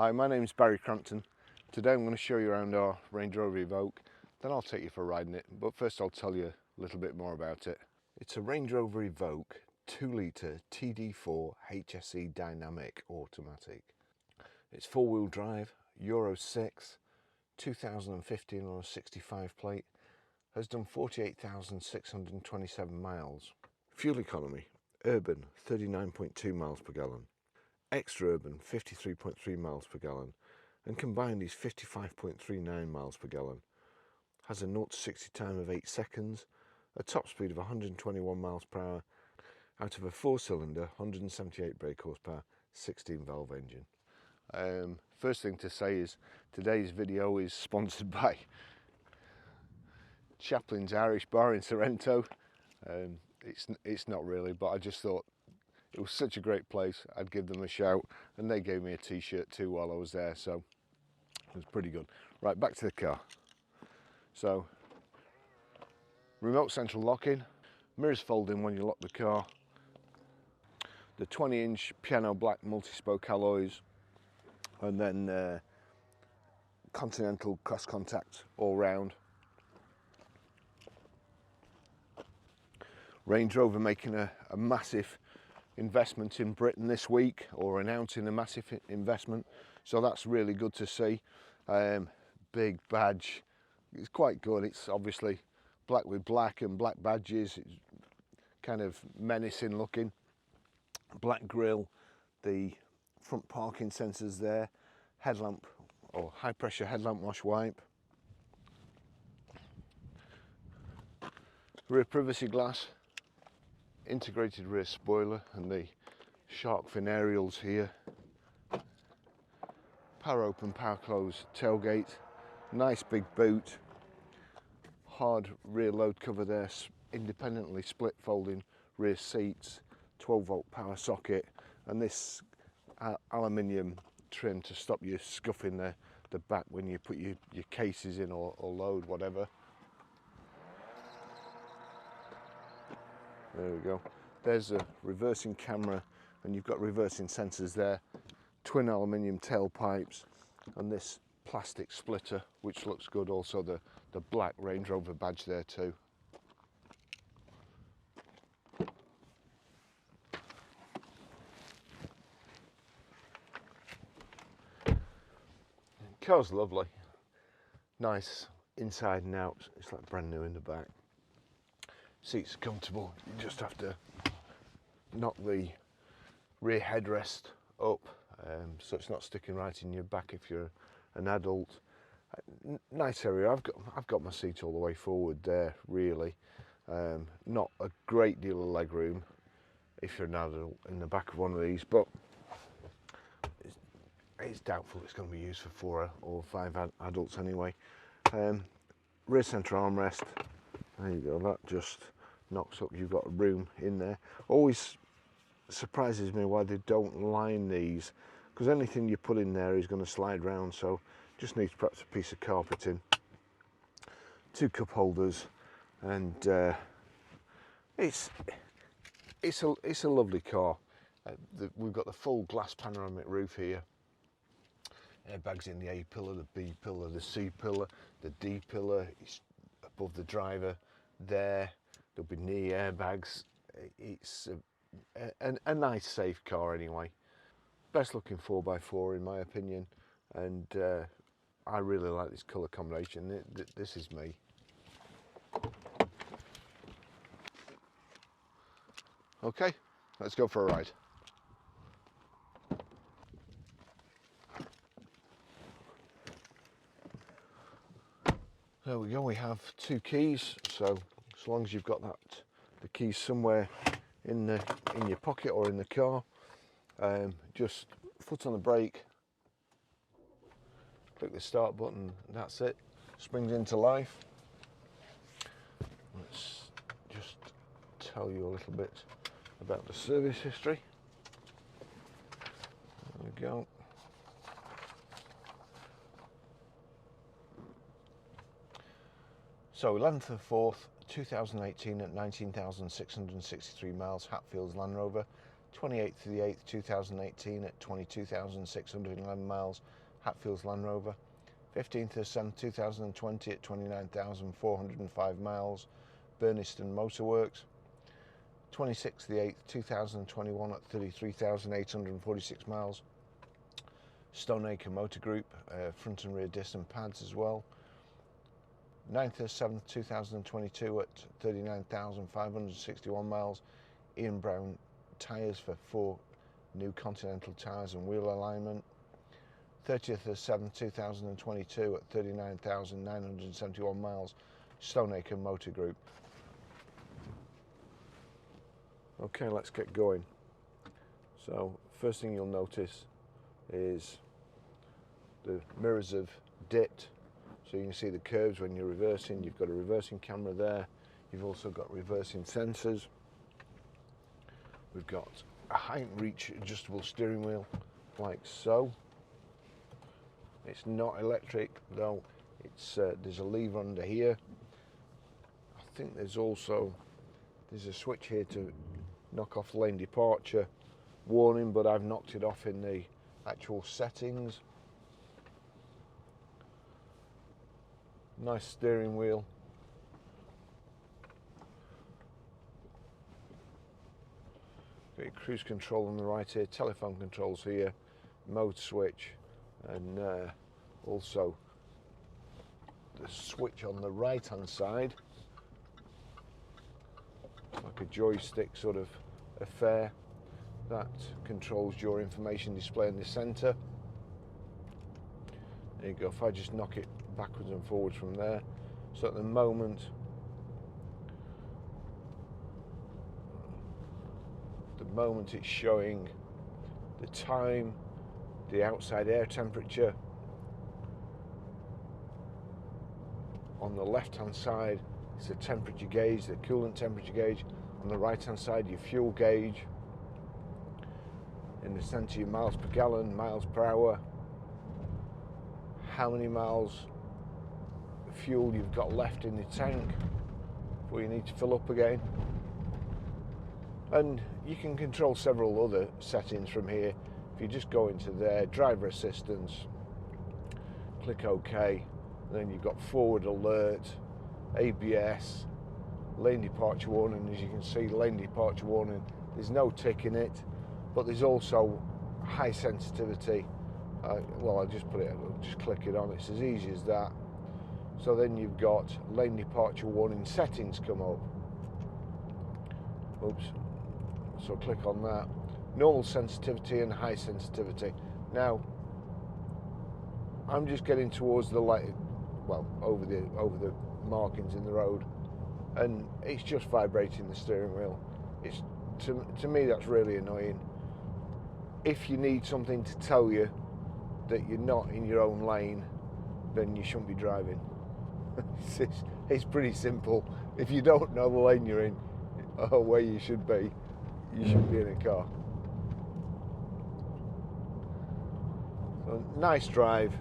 Hi, my name is Barry Crampton. Today I'm going to show you around our Range Rover Evoque, then I'll take you for a ride in it, but first I'll tell you a little bit more about it. It's a Range Rover Evoque 2-litre TD4 HSE dynamic automatic. It's 4-wheel drive, Euro 6, 2015 on a 65 plate, has done 48,627 miles. Fuel economy, urban 39.2 miles per gallon. Extra urban 53.3 miles per gallon, and combined is 55.39 miles per gallon. Has a 0 to 60 time of 8 seconds, a top speed of 121 miles per hour out of a 4-cylinder 178 brake horsepower 16 valve engine. First thing to say is today's video is sponsored by Chaplin's Irish Bar in Sorrento. It's not really, but I just thought it was such a great place, I'd give them a shout, and they gave me a t-shirt too while I was there, so it was pretty good. Right, back to the car. So, remote central locking, mirrors fold in when you lock the car, the 20-inch piano black multi-spoke alloys, and then Continental cross contact all round. Range Rover making a massive investment in Britain this week, or announcing a massive investment, so that's really good to see. Big badge, it's quite good. It's obviously black with black and black badges, it's kind of menacing looking. Black grille, the front parking sensors there, headlamp or high pressure headlamp wash wipe, rear privacy glass, integrated rear spoiler and the shark fin aerials here, power open, power close tailgate, nice big boot, hard rear load cover there, independently split folding rear seats, 12-volt power socket, and this aluminium trim to stop you scuffing the back when you put your cases in or load whatever. There we go. There's a reversing camera, and you've got reversing sensors there, twin aluminium tailpipes, and this plastic splitter which looks good. Also the black Range Rover badge there too. Car's lovely, nice inside and out. It's like brand new in the back. Seats are comfortable. You just have to knock the rear headrest up so it's not sticking right in your back if you're an adult. Nice area. I've got my seat all the way forward there, really. Not a great deal of leg room if you're an adult in the back of one of these, but it's doubtful it's going to be used for 4 or 5 adults anyway. Rear centre armrest, there you go, that just knocks up, you've got room in there. Always surprises me why they don't line these, because anything you put in there is going to slide round, so just needs perhaps a piece of carpeting. 2 cup holders, and it's a lovely car. We've got the full glass panoramic roof here. Airbags in the A pillar, the B pillar, the C pillar, the D pillar. It's above the driver there. There'll be knee airbags. It's a nice, safe car anyway. Best looking 4x4 in my opinion, and I really like this colour combination. This is me. Okay, let's go for a ride. There we go, we have 2 keys, so as long as you've got the keys somewhere in your pocket or in the car, just foot on the brake, click the start button, and that's it. Springs into life. Let's just tell you a little bit about the service history. There we go. So 11th of 4th, 2018 at 19,663 miles, Hatfields Land Rover. 28th to the 8th 2018 at 22,611 miles, Hatfields Land Rover. 15th to the 7th 2020 at 29,405 miles, Burniston Motorworks. 26th to the 8th 2021 at 33,846 miles, Stoneacre Motor Group, front and rear disc and pads as well. 9th to the 7th 2022 at 39,561 miles, Ian Brown tyres for 4 new Continental tyres and wheel alignment. 30th to the 7th 2022 at 39,971 miles, Stoneacre Motor Group. Okay, let's get going. So first thing you'll notice is the mirrors have dipped, so you can see the curves when you're reversing. You've got a reversing camera there. You've also got reversing sensors. We've got a height and reach adjustable steering wheel like so. It's not electric though. It's there's a lever under here. I think there's a switch here to knock off lane departure warning, but I've knocked it off in the actual settings. Nice steering wheel. Got your cruise control on the right here, telephone controls here, mode switch, and also the switch on the right hand side, like a joystick sort of affair that controls your information display in the center. There you go. If I just knock it backwards and forwards from there, so at the moment it's showing the time, the outside air temperature. On the left hand side it's the temperature gauge, the coolant temperature gauge. On the right hand side your fuel gauge. In the center your miles per gallon, miles per hour, how many miles of fuel you've got left in the tank before you need to fill up again. And you can control several other settings from here. If you just go into there, driver assistance, click OK, and then you've got forward alert, ABS, lane departure warning. As you can see, lane departure warning, there's no tick in it, but there's also high sensitivity. Well, I'll just click it on, it's as easy as that. So then you've got lane departure warning settings come up. Oops. So click on that. Normal sensitivity and high sensitivity. Now, I'm just getting towards the light, well, over the markings in the road, and it's just vibrating the steering wheel. It's to me that's really annoying. If you need something to tell you that you're not in your own lane, then you shouldn't be driving. It's pretty simple. If you don't know the lane you're in or where you should be in a car. So, nice drive.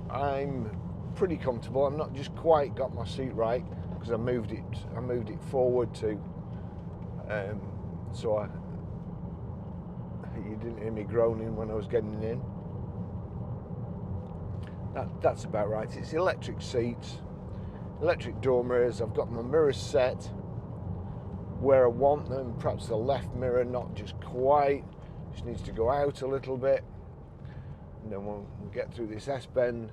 I'm pretty comfortable. I'm not just quite got my seat right because I moved it forward to so you didn't hear me groaning when I was getting in. That's about right. It's electric seats, electric door mirrors. I've got my mirrors set where I want them. Perhaps the left mirror not just quite, just needs to go out a little bit. And then when we get through this S-bend,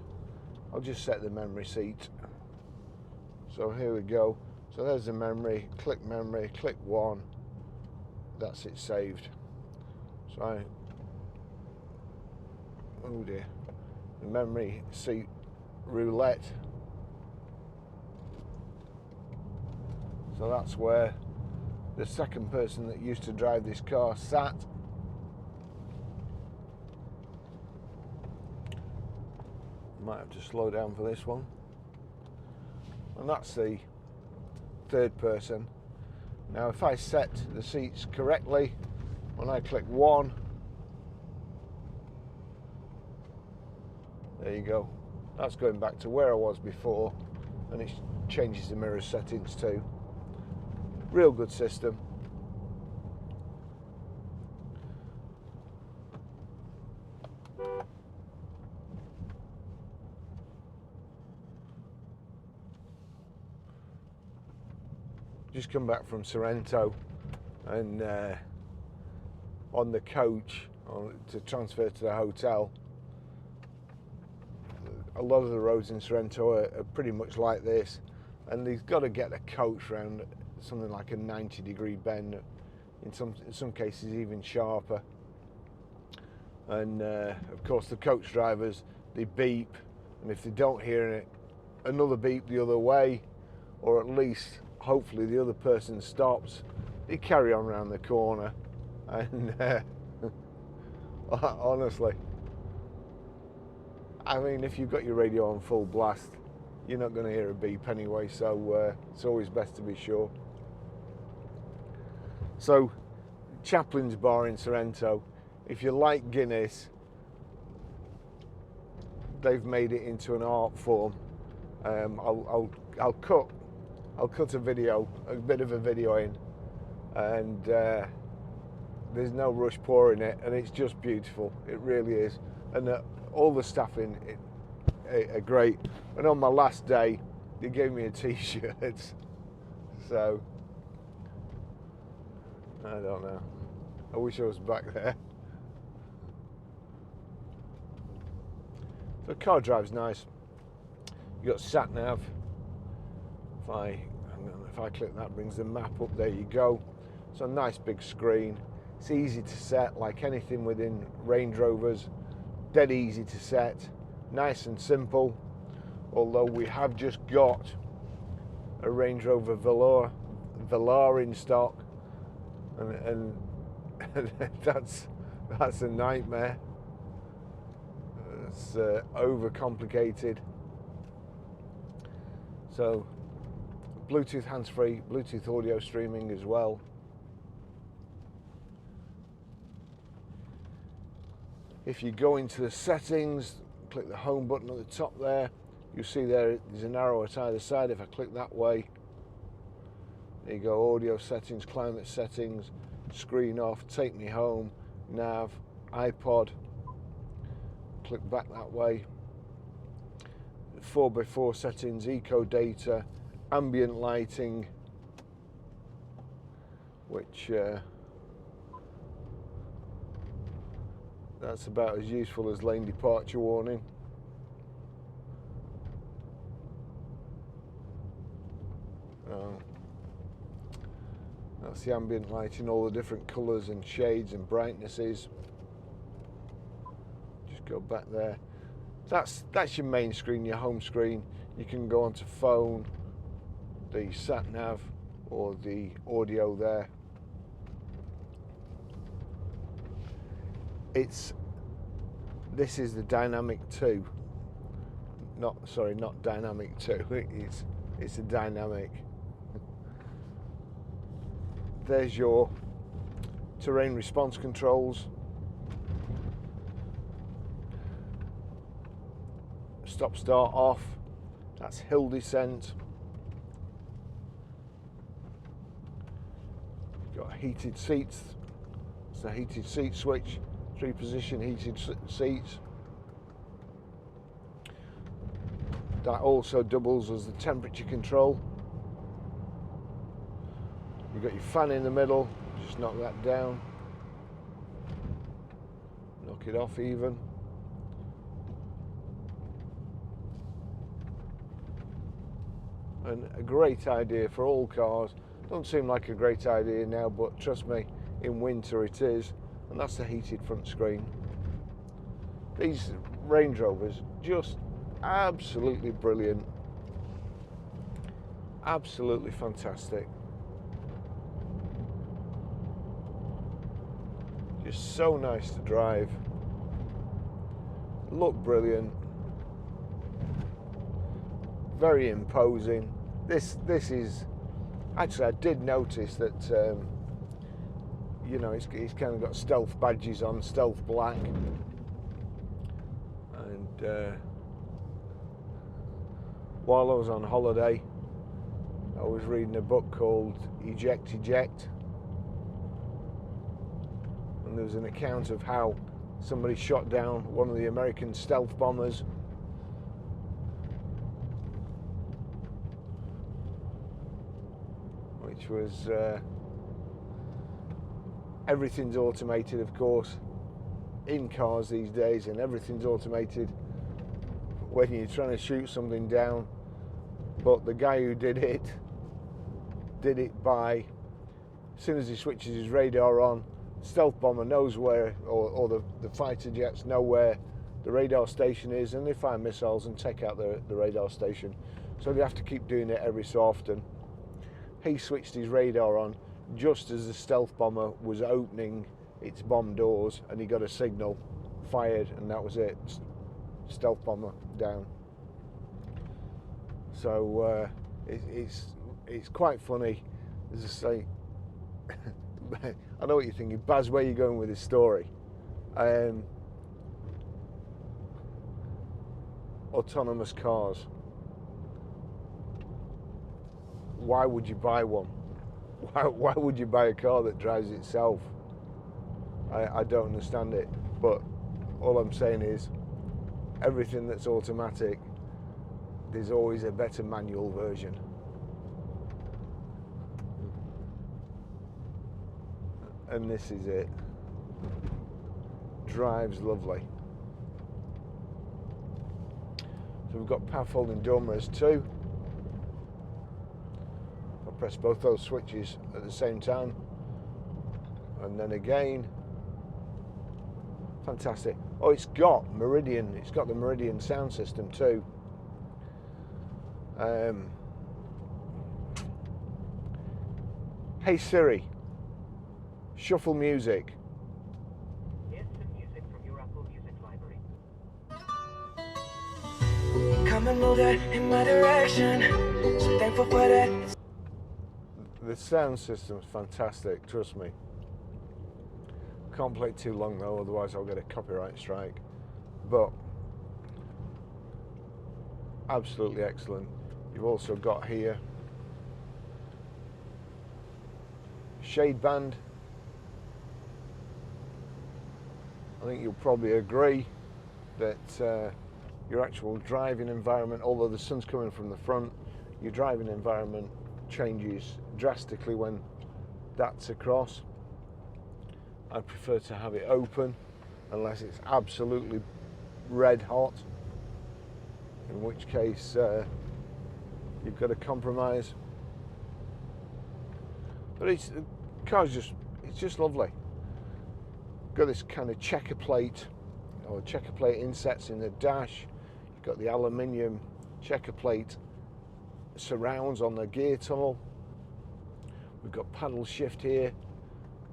I'll just set the memory seat. So here we go. So there's the memory, click 1, that's it saved. So oh dear, the memory seat roulette. So that's where the second person that used to drive this car sat. Might have to slow down for this one. And that's the third person. Now if I set the seats correctly, when I click 1, there you go. That's going back to where I was before, and it changes the mirror settings too. Real good system. just come back from Sorrento, and on the coach to transfer to the hotel, a lot of the roads in Sorrento are pretty much like this, and they've got to get a coach round something like a 90-degree bend, in some cases even sharper. And of course the coach drivers, they beep, and if they don't hear it, another beep the other way, or at least hopefully the other person stops, they carry on around the corner. And honestly, I mean, if you've got your radio on full blast, you're not going to hear a beep anyway, so it's always best to be sure. So, Chaplin's Bar in Sorrento, if you like Guinness, they've made it into an art form. I'll cut a video, a bit of a video in, and there's no rush pouring it, and it's just beautiful. It really is, and all the staff in it are great. And on my last day, they gave me a t-shirt. So I don't know. I wish I was back there. So car drive's nice. You got sat nav. If I click that, brings the map up. There you go. So a nice big screen. It's easy to set, like anything within Range Rovers. Dead easy to set. Nice and simple. Although we have just got a Range Rover Velar in stock, and that's a nightmare. It's overcomplicated. So Bluetooth hands-free, Bluetooth audio streaming as well. If you go into the settings, click the home button at the top there, you'll see there's an arrow at either side. If I click that way, there you go, audio settings, climate settings, screen off, take me home, nav, iPod, click back that way, 4x4 settings, eco data, ambient lighting, which that's about as useful as lane departure warning. That's the ambient lighting, all the different colours and shades and brightnesses. Just go back there. That's your main screen, your home screen. You can go onto phone, the sat nav, or the audio there. This is the Dynamic 2. Not Dynamic 2. It's a Dynamic. There's your terrain response controls. Stop, start, off. That's hill descent. Got heated seats. It's a heated seat switch. 3-position heated seats. That also doubles as the temperature control. You've got your fan in the middle, just knock that down. Knock it off even. And a great idea for all cars. Don't seem like a great idea now, but trust me, in winter it is. And that's the heated front screen. These Range Rovers, just absolutely brilliant. Absolutely fantastic. Just so nice to drive. Look brilliant. Very imposing. This is, actually I did notice that you know, it's kind of got stealth badges on, stealth black, and while I was on holiday I was reading a book called Eject, and there was an account of how somebody shot down one of the American stealth bombers, which was everything's automated, of course, in cars these days, and everything's automated when you're trying to shoot something down. But the guy who did it by, as soon as he switches his radar on, stealth bomber knows where, or the fighter jets know where the radar station is, and they fire missiles and take out the radar station. So they have to keep doing it every so often. He switched his radar on just as the stealth bomber was opening its bomb doors, and he got a signal, fired, and that was it. Stealth bomber down. So it's quite funny. As I say, I know what you're thinking, Baz, where are you going with this story? Autonomous cars. Why would you buy one? Why would you buy a car that drives itself? I don't understand it. But all I'm saying is, everything that's automatic, there's always a better manual version. And this is it. Drives lovely. So we've got power folding door mirrors too. I'll press both those switches at the same time, and then again. Fantastic. Oh, it's got Meridian. It's got the Meridian sound system too. Hey Siri, shuffle music. Here's some music from your Apple Music library. Come and move that in my direction. So thankful for that. The sound system's fantastic, trust me. Can't play it too long though, otherwise I'll get a copyright strike. But absolutely excellent. You've also got here shade band. I think you'll probably agree that your actual driving environment, although the sun's coming from the front, your driving environment changes drastically when that's across. I prefer to have it open unless it's absolutely red hot, in which case you've got to compromise. But the car's it's lovely. Got this kind of checker plate insets in the dash. You've got the aluminium checker plate surrounds on the gear tunnel. We've got paddle shift here.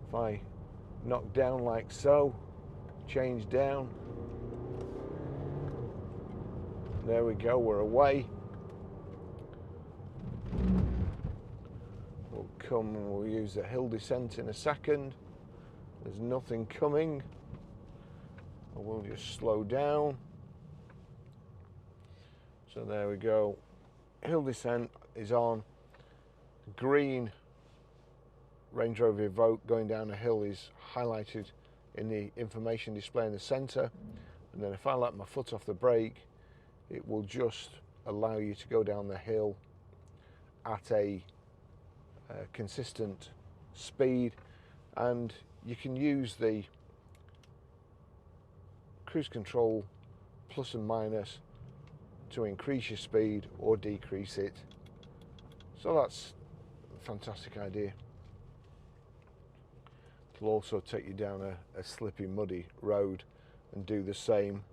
If I knock down like so, change down. There we go, we're away. We'll come and we'll use the hill descent in a second. There's nothing coming. I will just slow down. So there we go. Hill descent is on. Green Range Rover Evoque going down a hill is highlighted in the information display in the centre, and then if I let my foot off the brake, it will just allow you to go down the hill at a consistent speed, and you can use the cruise control plus and minus to increase your speed or decrease it. So that's a fantastic idea. It'll also take you down a slippy, muddy road and do the same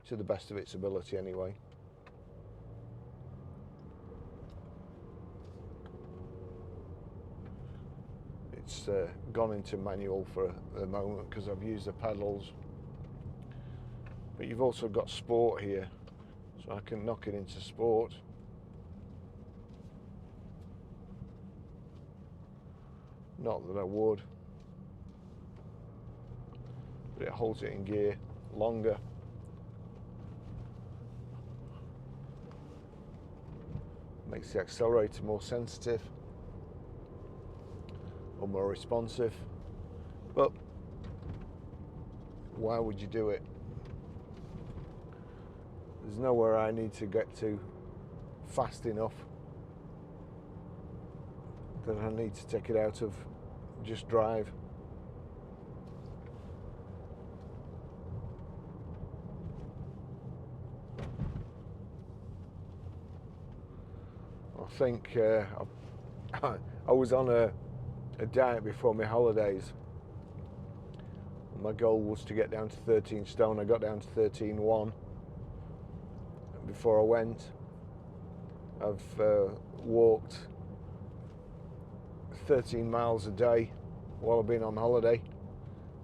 to the best of its ability anyway. It's gone into manual for the moment because I've used the pedals. But you've also got sport here, so I can knock it into sport. Not that I would, but it holds it in gear longer. Makes the accelerator more sensitive or more responsive. But why would you do it? There's nowhere I need to get to fast enough. that I need to take it out of just drive. I think I was on a diet before my holidays. My goal was to get down to 13 stone. I got down to 13.1 before I went. I've walked 13 miles a day while I've been on holiday,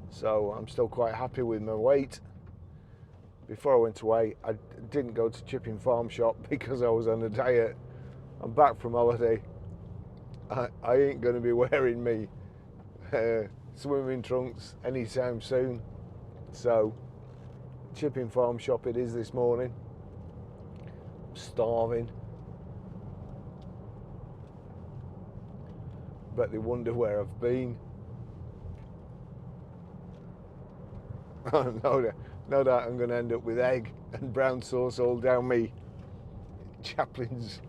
so I'm still quite happy with my weight. Before I went away, I didn't go to Chipping Farm Shop because I was on a diet. I'm back from holiday. I ain't going to be wearing me swimming trunks anytime soon, so Chipping Farm Shop it is this morning. I'm starving. Bet they wonder where I've been. No doubt I'm going to end up with egg and brown sauce all down me Chaplin's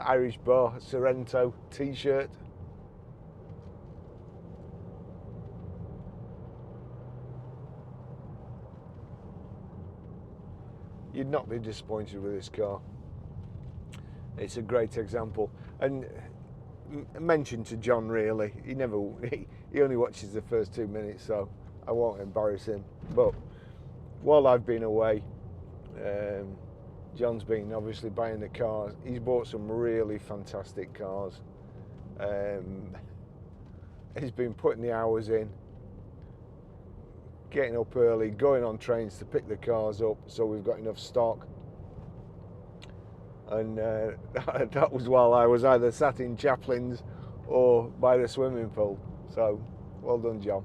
Irish Bar Sorrento t-shirt. You'd not be disappointed with this car. It's a great example. And mention to John, really, he only watches the first 2 minutes, so I won't embarrass him. But while I've been away, John's been obviously buying the cars. He's bought some really fantastic cars. He's been putting the hours in, getting up early, going on trains to pick the cars up so we've got enough stock. And that was while I was either sat in Chaplin's or by the swimming pool. So well done, John.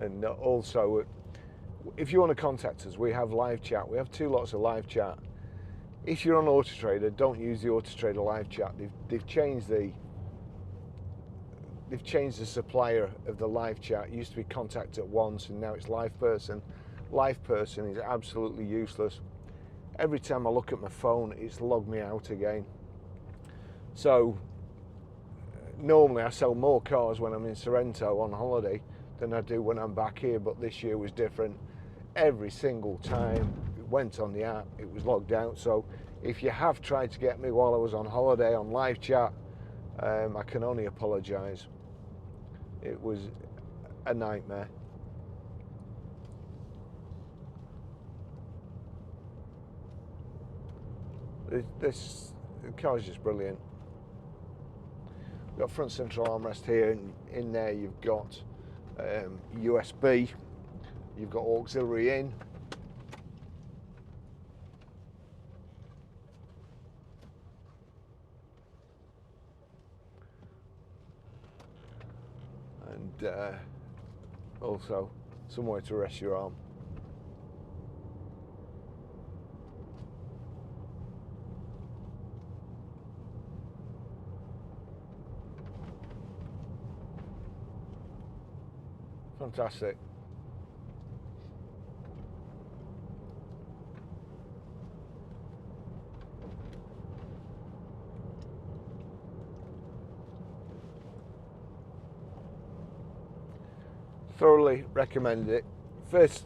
And also, if you want to contact us, we have live chat. We have 2 lots of live chat. If you're on Auto Trader, don't use the Auto Trader live chat. They've changed the supplier of the live chat. It used to be contact at once, and now it's live person. Live person is absolutely useless. Every time I look at my phone, it's logged me out again. So normally I sell more cars when I'm in Sorrento on holiday than I do when I'm back here, but this year was different. Every single time it went on the app, it was logged out. So if you have tried to get me while I was on holiday on live chat, I can only apologise. It was a nightmare. This car is just brilliant. You've got front central armrest here, and in there you've got USB, you've got auxiliary in, and also somewhere to rest your arm. Fantastic. Thoroughly recommend it. First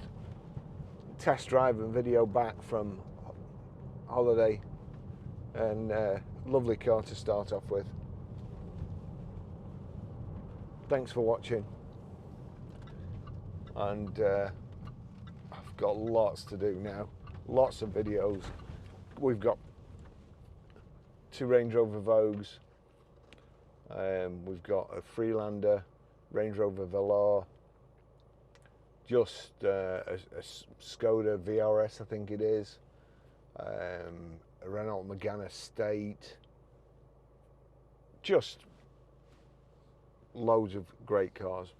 test drive and video back from holiday, and lovely car to start off with. Thanks for watching, and I've got lots to do now, lots of videos. We've got 2 Range Rover Vogues, we've got a Freelander, Range Rover Velar, just a Skoda VRS, I think it is, a Renault Megane Estate, just loads of great cars.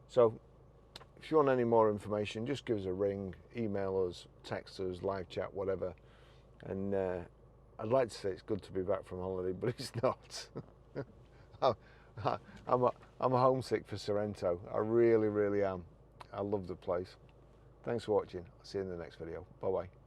So if you want any more information, just give us a ring, email us, text us, live chat, whatever. And I'd like to say it's good to be back from holiday, but it's not. I'm I'm homesick for Sorrento. I really, really am. I love the place. Thanks for watching. I'll see you in the next video. Bye bye.